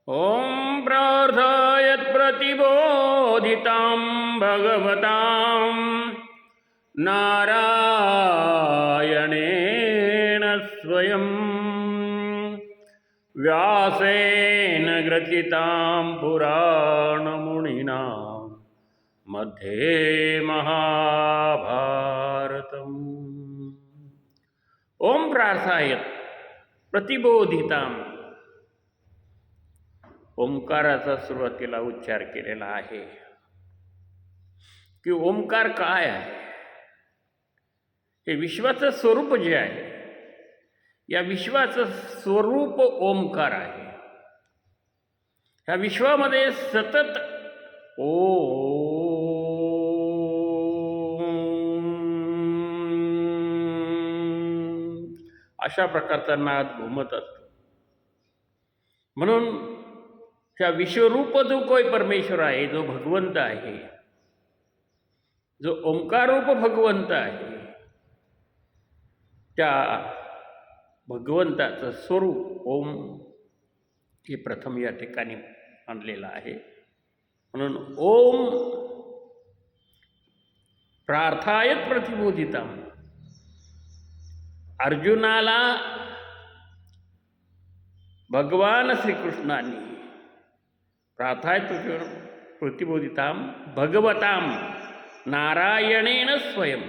ॐ प्रार्थयत् प्रतिबोधितां भगवतां नारायणेन स्वयं व्यासेन ग्रथितां पुराणमुनिना मध्ये महाभारतम्। ॐ प्रार्थयत् प्रतिबोधितां, ओंकाराचा सुरुवातीला उच्चार केलेला आहे की ओंकार काय आहे, हे विश्वाचं स्वरूप जे आहे, या विश्वाचं स्वरूप ओंकार आहे। ह्या विश्वामध्ये सतत अशा प्रकारचा नाद घुमत असतो। म्हणून त्या विश्वरूप जो कोई परमेश्वर आहे, जो भगवंत आहे, जो ओंकाररूप भगवंत आहे, त्या भगवंताचं स्वरूप ओम हे प्रथम या ठिकाणी आणलेलं आहे। म्हणून ओम प्रार्थायत प्रतिबोधितां, अर्जुनाला भगवान श्रीकृष्णांनी प्रार्थायत प्रतिबोधितां भगवतां नारायणेन स्वयं,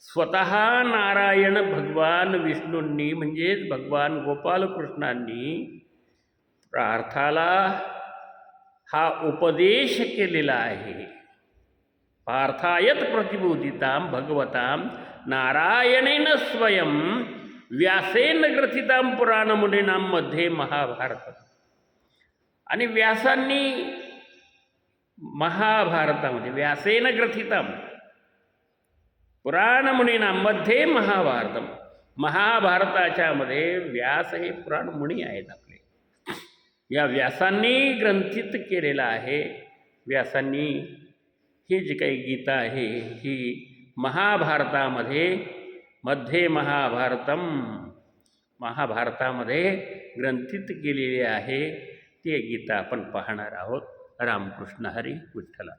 स्वतः नारायण भगवान विष्णूंनी म्हणजेच भगवान गोपालकृष्णांनी पार्थाला हा उपदेश केलेला आहे। पार्थायत प्रतिबोधितां भगवतां नारायणेन स्वयं व्यासेन ग्रथितां पुराणमुनीनां मध्ये महाभारत। आणि व्यासांनी महाभारतामध्ये व्यासेन ग्रथितां पुराणमुनीनां मध्ये महाभारतम, महाभारताच्या मध्ये व्यास हे पुराणमुनी आहेत आपले। या व्यासांनी ग्रंथित केलेलं आहे। व्यासांनी ही जी काही गीता आहे ही महाभारतामध्ये मध्ये महाभारतम, महाभारतामध्ये ग्रंथित केलेली आहे। ती गीता आपण पाहणार आहोत। रामकृष्ण हरी विठ्ठला।